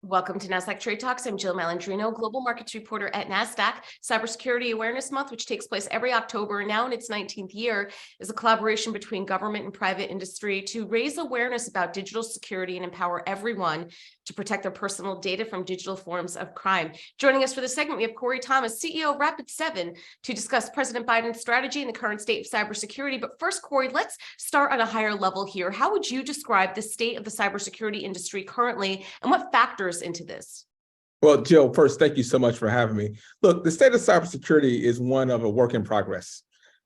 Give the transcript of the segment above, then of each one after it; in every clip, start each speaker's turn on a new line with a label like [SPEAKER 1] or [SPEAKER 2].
[SPEAKER 1] Welcome to Nasdaq Trade Talks. I'm Jill Malandrino, global markets reporter at Nasdaq. Cybersecurity Awareness Month, which takes place every October, now in its 19th year, is a collaboration between government and private industry to raise awareness about digital security and empower everyone to protect their personal data from digital forms of crime. Joining us for this segment, we have Corey Thomas, CEO of Rapid7, to discuss President Biden's strategy and the current state of cybersecurity. But first, Corey, let's start on a higher level here. How would you describe the state of the cybersecurity industry currently, and what factors into this?
[SPEAKER 2] Well, Jill, first, thank you so much for having me. Look, the state of cybersecurity is one of a work in progress.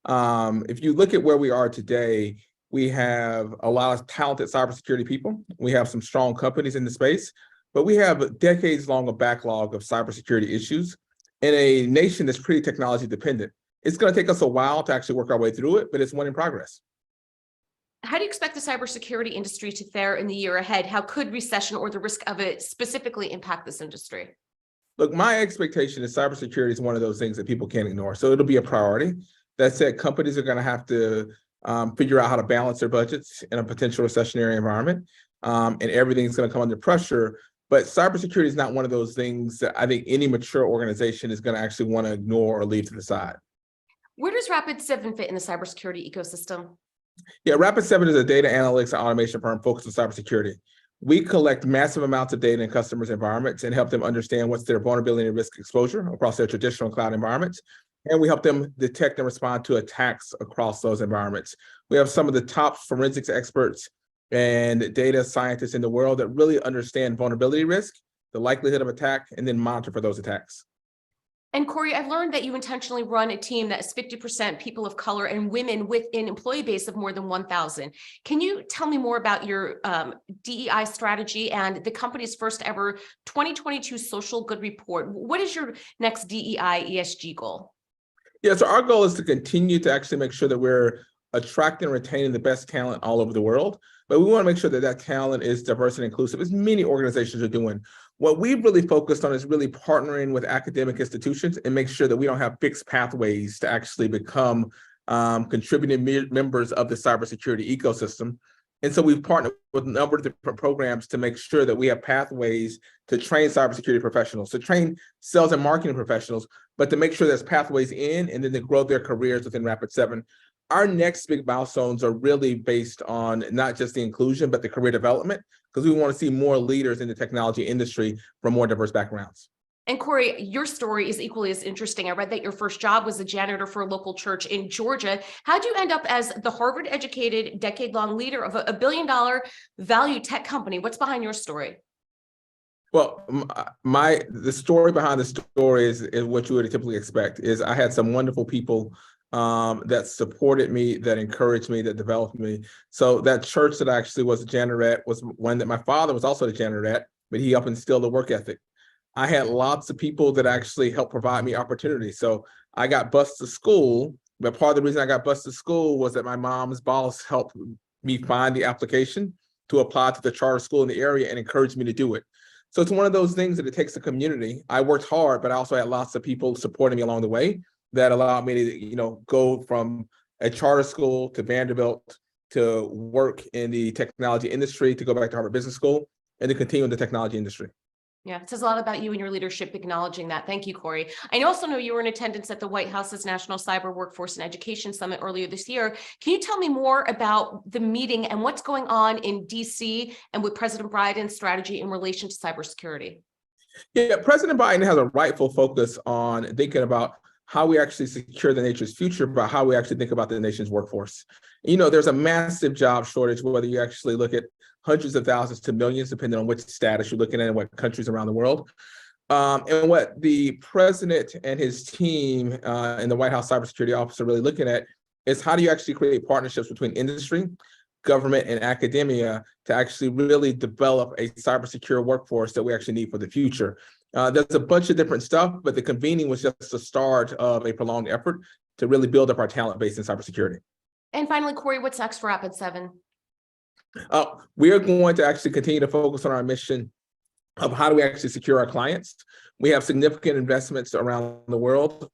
[SPEAKER 2] If you look at where we are today, we have a lot of talented cybersecurity people. We have some strong companies in the space, but we have a decades-long backlog of cybersecurity issues in a nation that's pretty technology dependent. It's going to take us a while to actually work our way through it, but it's one in progress.
[SPEAKER 1] How do you expect the cybersecurity industry to fare in the year ahead? How could recession or the risk of it specifically impact this industry?
[SPEAKER 2] Look, my expectation is cybersecurity is one of those things that people can't ignore. So it'll be a priority. That said, companies are going to have to figure out how to balance their budgets in a potential recessionary environment, and everything's going to come under pressure. But cybersecurity is not one of those things that I think any mature organization is going to actually want to ignore or leave to the side.
[SPEAKER 1] Where does Rapid7 fit in the cybersecurity ecosystem?
[SPEAKER 2] Yeah, Rapid7 is a data analytics and automation firm focused on cybersecurity. We collect massive amounts of data in customers' environments and help them understand what's their vulnerability and risk exposure across their traditional cloud environments. And we help them detect and respond to attacks across those environments. We have some of the top forensics experts and data scientists in the world that really understand vulnerability risk, the likelihood of attack, and then monitor for those attacks.
[SPEAKER 1] And Corey, I've learned that you intentionally run a team that is 50% people of color and women with an employee base of more than 1,000. Can you tell me more about your DEI strategy and the company's first ever 2022 social good report? What is your next DEI ESG goal?
[SPEAKER 2] Yeah, so our goal is to continue to actually make sure that we're attracting and retaining the best talent all over the world. But we want to make sure that that talent is diverse and inclusive, as many organizations are doing. What we've really focused on is really partnering with academic institutions and make sure that we don't have fixed pathways to actually become contributing members of the cybersecurity ecosystem. And so we've partnered with a number of different programs to make sure that we have pathways to train cybersecurity professionals, to train sales and marketing professionals, but to make sure there's pathways in and then to grow their careers within Rapid7. Our next big milestones are really based on not just the inclusion, but the career development, because we want to see more leaders in the technology industry from more diverse backgrounds.
[SPEAKER 1] And Corey, your story is equally as interesting. I read that your first job was a janitor for a local church in Georgia. How'd you end up as the Harvard-educated, decade-long leader of a billion-dollar value tech company? What's behind your story?
[SPEAKER 2] Well, the story behind the story is what you would typically expect. Is I had some wonderful people that supported me, that encouraged me, that developed me. So that church that I actually was a janitor at was one that my father was also the janitor at, but he helped instill the work ethic. I had lots of people that actually helped provide me opportunities. So I got bused to school, but part of the reason I got bused to school was that my mom's boss helped me find the application to apply to the charter school in the area and encouraged me to do it. So it's one of those things that it takes a community. I worked hard, but I also had lots of people supporting me along the way that allowed me to, go from a charter school to Vanderbilt to work in the technology industry, to go back to Harvard Business School, and to continue in the technology industry.
[SPEAKER 1] Yeah, it says a lot about you and your leadership acknowledging that. Thank you, Corey. I also know you were in attendance at the White House's National Cyber Workforce and Education Summit earlier this year. Can you tell me more about the meeting and what's going on in DC and with President Biden's strategy in relation to cybersecurity?
[SPEAKER 2] Yeah, President Biden has a rightful focus on thinking about how we actually secure the nation's future, but how we actually think about the nation's workforce. There's a massive job shortage, whether you actually look at hundreds of thousands to millions, depending on which status you're looking at and what countries around the world. And what the president and his team and the White House cybersecurity office are really looking at is how do you actually create partnerships between industry, government, and academia to actually really develop a cybersecure workforce that we actually need for the future. There's a bunch of different stuff, but the convening was just the start of a prolonged effort to really build up our talent base in cybersecurity.
[SPEAKER 1] And finally, Corey, what's next for Rapid7?
[SPEAKER 2] We are going to actually continue to focus on our mission of how do we actually secure our clients. We have significant investments around the world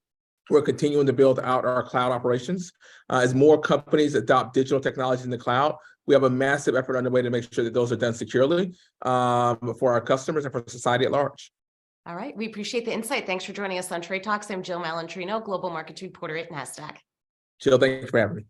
[SPEAKER 2] We're continuing to build out our cloud operations. As more companies adopt digital technology in the cloud, we have a massive effort underway to make sure that those are done securely for our customers and for society at large.
[SPEAKER 1] All right. We appreciate the insight. Thanks for joining us on Trade Talks. I'm Jill Malandrino, Global Markets Reporter at Nasdaq.
[SPEAKER 2] Jill, thanks for having me.